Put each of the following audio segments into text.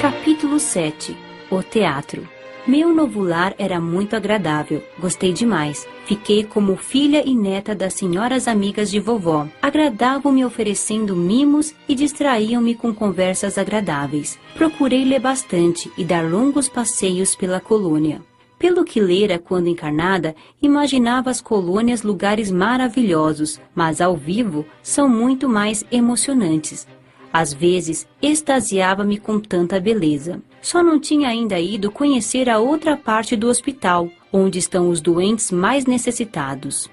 Capítulo 7. O teatro. Meu novo lar era muito agradável. Gostei demais. Fiquei como filha e neta das senhoras amigas de vovó. Agradavam-me oferecendo mimos e distraíam-me com conversas agradáveis. Procurei ler bastante e dar longos passeios pela colônia. Pelo que lera quando encarnada, imaginava as colônias lugares maravilhosos, mas ao vivo são muito mais emocionantes. Às vezes, extasiava-me com tanta beleza. Só não tinha ainda ido conhecer a outra parte do hospital, onde estão os doentes mais necessitados.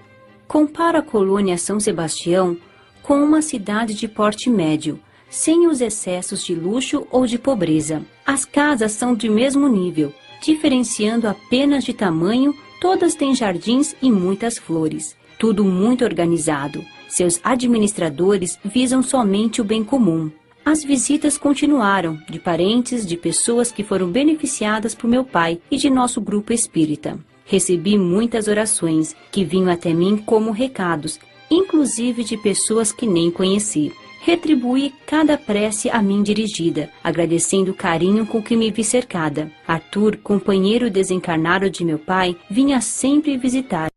Comparo a colônia São Sebastião com uma cidade de porte médio, sem os excessos de luxo ou de pobreza. As casas são de mesmo nível, diferenciando apenas de tamanho, todas têm jardins e muitas flores. Tudo muito organizado. Seus administradores visam somente o bem comum. As visitas continuaram, de parentes, de pessoas que foram beneficiadas por meu pai e de nosso grupo espírita. Recebi muitas orações, que vinham até mim como recados, inclusive de pessoas que nem conheci. Retribuí cada prece a mim dirigida, agradecendo o carinho com que me vi cercada. Arthur, companheiro desencarnado de meu pai, vinha sempre visitar.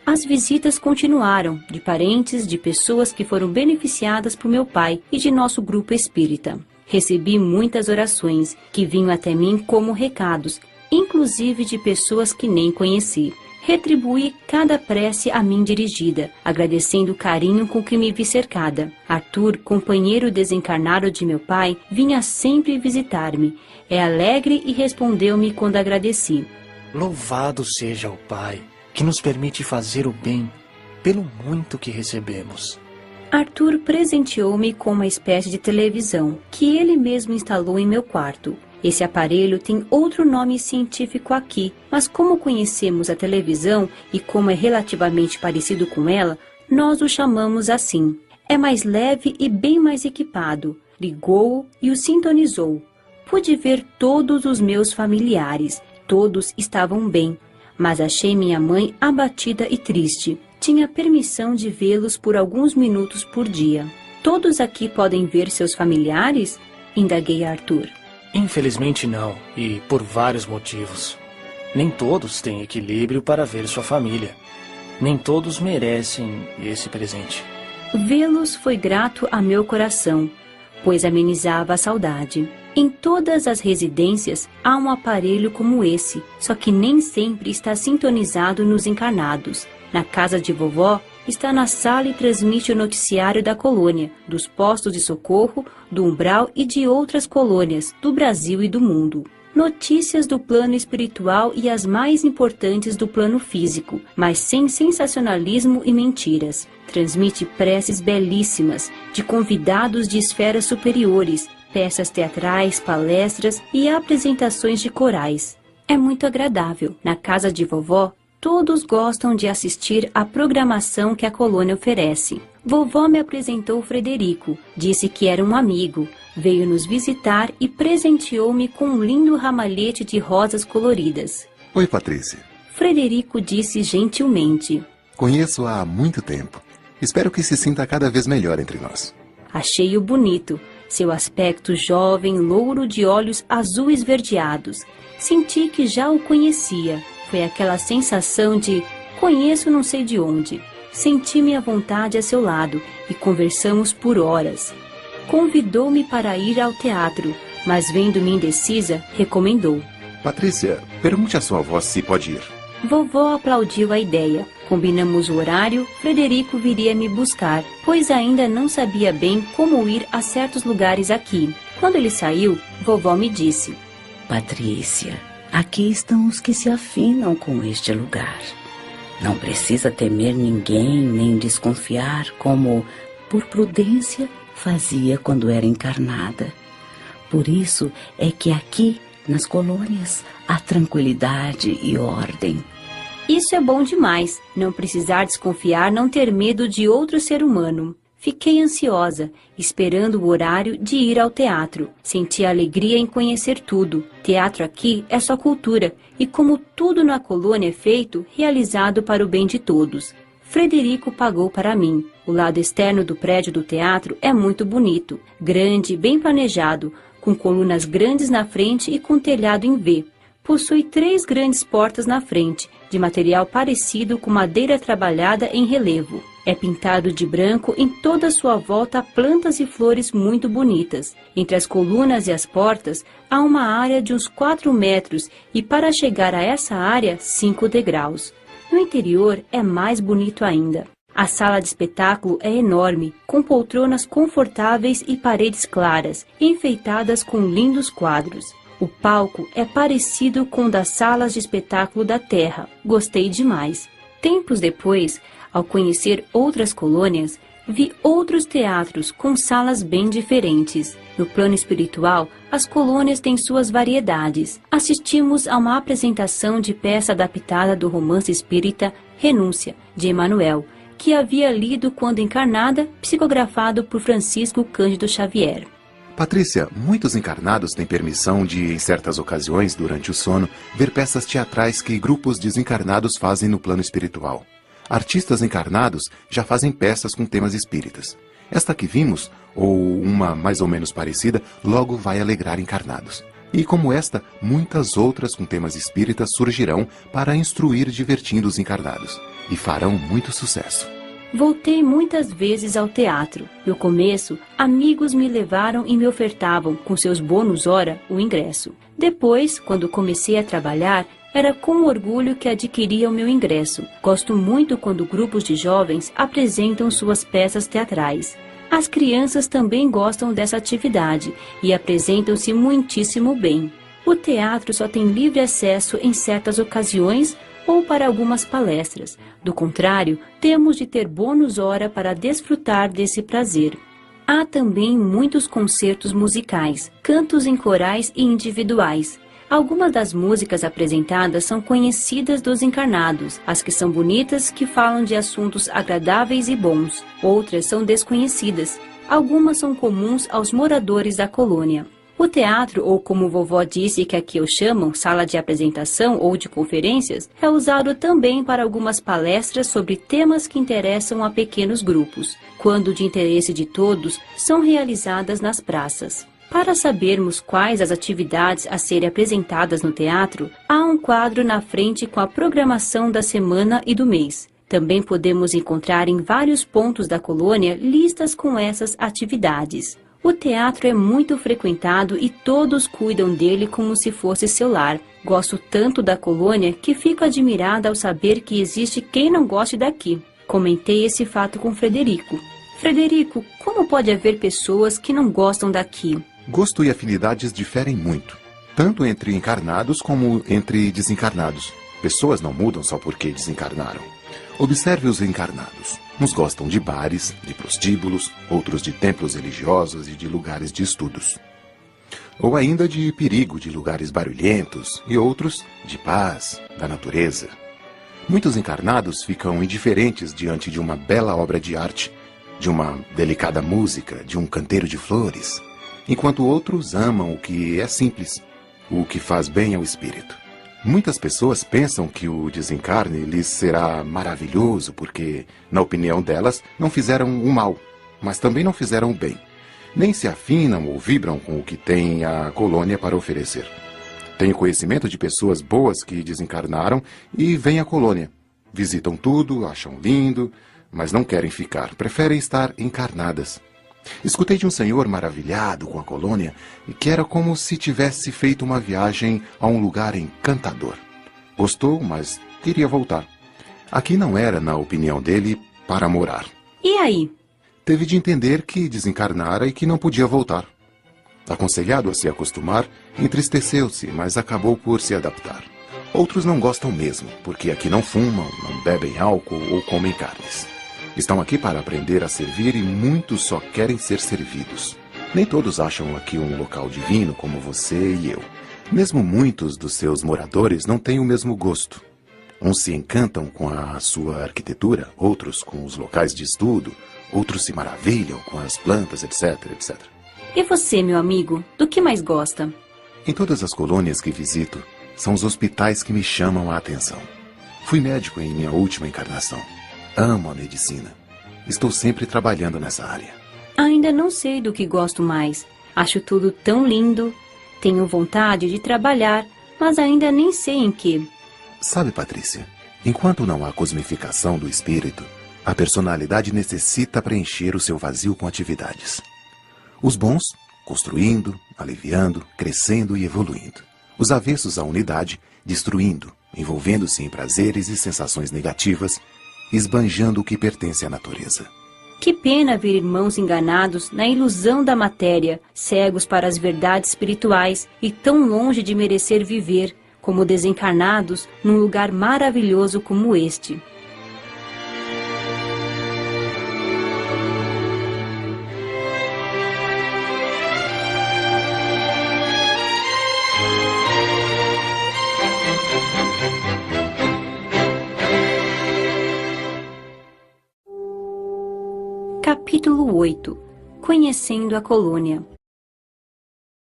As visitas continuaram, de parentes, de pessoas que foram beneficiadas por meu pai e de nosso grupo espírita. Recebi muitas orações, que vinham até mim como recados, inclusive de pessoas que nem conheci. Retribuí cada prece a mim dirigida, agradecendo o carinho com que me vi cercada. Arthur, companheiro desencarnado de meu pai, vinha sempre visitar-me. É alegre e respondeu-me quando agradeci. Louvado seja o Pai, que nos permite fazer o bem pelo muito que recebemos. Arthur presenteou-me com uma espécie de televisão, que ele mesmo instalou em meu quarto. Esse aparelho tem outro nome científico aqui, mas como conhecemos a televisão e como é relativamente parecido com ela, nós o chamamos assim. É mais leve e bem mais equipado. Ligou-o e o sintonizou. Pude ver todos os meus familiares. Todos estavam bem. Mas achei minha mãe abatida e triste. Tinha permissão de vê-los por alguns minutos por dia. Todos aqui podem ver seus familiares? Indaguei a Arthur. Infelizmente não, e por vários motivos. Nem todos têm equilíbrio para ver sua família. Nem todos merecem esse presente. Vê-los foi grato a meu coração, pois amenizava a saudade. Em todas as residências há um aparelho como esse, só que nem sempre está sintonizado nos encarnados. Na casa de vovó, está na sala e transmite o noticiário da colônia, dos postos de socorro, do umbral e de outras colônias, do Brasil e do mundo. Notícias do plano espiritual e as mais importantes do plano físico, mas sem sensacionalismo e mentiras. Transmite preces belíssimas, de convidados de esferas superiores, peças teatrais, palestras e apresentações de corais. É muito agradável. Na casa de vovó, todos gostam de assistir à programação que a colônia oferece. Vovó me apresentou Frederico, disse que era um amigo, veio nos visitar e presenteou-me com um lindo ramalhete de rosas coloridas. Oi, Patrícia. Frederico disse gentilmente. Conheço há muito tempo. Espero que se sinta cada vez melhor entre nós. Achei-o bonito. Seu aspecto jovem, louro de olhos azul esverdeados. Senti que já o conhecia. Foi aquela sensação de conheço não sei de onde. Senti-me à vontade a seu lado e conversamos por horas. Convidou-me para ir ao teatro, mas vendo-me indecisa, recomendou. Patrícia, pergunte à sua avó se pode ir. Vovó aplaudiu a ideia. Combinamos o horário, Frederico viria me buscar, pois ainda não sabia bem como ir a certos lugares aqui. Quando ele saiu, vovó me disse. Patrícia, aqui estão os que se afinam com este lugar. Não precisa temer ninguém, nem desconfiar, como, por prudência, fazia quando era encarnada. Por isso é que aqui, nas colônias, há tranquilidade e ordem. Isso é bom demais, não precisar desconfiar, não ter medo de outro ser humano. Fiquei ansiosa, esperando o horário de ir ao teatro. Senti alegria em conhecer tudo. Teatro aqui é só cultura, e como tudo na colônia é feito, realizado para o bem de todos. Frederico pagou para mim. O lado externo do prédio do teatro é muito bonito, grande, bem planejado, com colunas grandes na frente e com telhado em V. Possui 3 grandes portas na frente, de material parecido com madeira trabalhada em relevo. É pintado de branco em toda a sua volta plantas e flores muito bonitas. Entre as colunas e as portas há uma área de uns 4 metros e para chegar a essa área 5 degraus. No interior é mais bonito ainda. A sala de espetáculo é enorme, com poltronas confortáveis e paredes claras, enfeitadas com lindos quadros. O palco é parecido com o das salas de espetáculo da Terra. Gostei demais. Tempos depois, ao conhecer outras colônias, vi outros teatros com salas bem diferentes. No plano espiritual, as colônias têm suas variedades. Assistimos a uma apresentação de peça adaptada do romance espírita Renúncia, de Emmanuel, que havia lido quando encarnada, psicografado por Francisco Cândido Xavier. Patrícia, muitos encarnados têm permissão de, em certas ocasiões, durante o sono, ver peças teatrais que grupos desencarnados fazem no plano espiritual. Artistas encarnados já fazem peças com temas espíritas. Esta que vimos, ou uma mais ou menos parecida, logo vai alegrar encarnados. E como esta, muitas outras com temas espíritas surgirão para instruir divertindo os encarnados. E farão muito sucesso. Voltei muitas vezes ao teatro. No começo, amigos me levaram e me ofertavam, com seus bônus hora, o ingresso. Depois, quando comecei a trabalhar, era com orgulho que adquiria o meu ingresso. Gosto muito quando grupos de jovens apresentam suas peças teatrais. As crianças também gostam dessa atividade e apresentam-se muitíssimo bem. O teatro só tem livre acesso em certas ocasiões ou para algumas palestras. Do contrário, temos de ter bônus hora para desfrutar desse prazer. Há também muitos concertos musicais, cantos em corais e individuais. Algumas das músicas apresentadas são conhecidas dos encarnados, as que são bonitas, que falam de assuntos agradáveis e bons. Outras são desconhecidas. Algumas são comuns aos moradores da colônia. O teatro, ou como vovó disse que aqui o chamam, sala de apresentação ou de conferências, é usado também para algumas palestras sobre temas que interessam a pequenos grupos. Quando de interesse de todos, são realizadas nas praças. Para sabermos quais as atividades a serem apresentadas no teatro, há um quadro na frente com a programação da semana e do mês. Também podemos encontrar em vários pontos da colônia listas com essas atividades. O teatro é muito frequentado e todos cuidam dele como se fosse seu lar. Gosto tanto da colônia que fico admirada ao saber que existe quem não goste daqui. Comentei esse fato com Frederico. Frederico, como pode haver pessoas que não gostam daqui? Gosto e afinidades diferem muito, tanto entre encarnados como entre desencarnados. Pessoas não mudam só porque desencarnaram. Observe os encarnados. Uns gostam de bares, de prostíbulos, outros de templos religiosos e de lugares de estudos. Ou ainda de perigo, de lugares barulhentos, e outros de paz, da natureza. Muitos encarnados ficam indiferentes diante de uma bela obra de arte, de uma delicada música, de um canteiro de flores, enquanto outros amam o que é simples, o que faz bem ao espírito. Muitas pessoas pensam que o desencarne lhes será maravilhoso porque, na opinião delas, não fizeram o mal, mas também não fizeram o bem. Nem se afinam ou vibram com o que tem a colônia para oferecer. Tenho conhecimento de pessoas boas que desencarnaram e vêm à colônia. Visitam tudo, acham lindo, mas não querem ficar, preferem estar encarnadas. Escutei de um senhor maravilhado com a colônia e que era como se tivesse feito uma viagem a um lugar encantador. Gostou, mas queria voltar. Aqui não era, na opinião dele, para morar. E aí? Teve de entender que desencarnara e que não podia voltar. Aconselhado a se acostumar, entristeceu-se, mas acabou por se adaptar. Outros não gostam mesmo, porque aqui não fumam, não bebem álcool ou comem carnes. Estão aqui para aprender a servir e muitos só querem ser servidos. Nem todos acham aqui um local divino como você e eu. Mesmo muitos dos seus moradores não têm o mesmo gosto. Uns se encantam com a sua arquitetura, outros com os locais de estudo, outros se maravilham com as plantas, etc, etc. E você, meu amigo, do que mais gosta? Em todas as colônias que visito, são os hospitais que me chamam a atenção. Fui médico em minha última encarnação. Amo a medicina. Estou sempre trabalhando nessa área. Ainda não sei do que gosto mais. Acho tudo tão lindo. Tenho vontade de trabalhar, mas ainda nem sei em que. Sabe, Patrícia, enquanto não há cosmificação do espírito, a personalidade necessita preencher o seu vazio com atividades. Os bons, construindo, aliviando, crescendo e evoluindo. Os avessos à unidade, destruindo, envolvendo-se em prazeres e sensações negativas, esbanjando o que pertence à natureza. Que pena ver irmãos enganados na ilusão da matéria, cegos para as verdades espirituais e tão longe de merecer viver, como desencarnados num lugar maravilhoso como este. Capítulo 8. Conhecendo a colônia.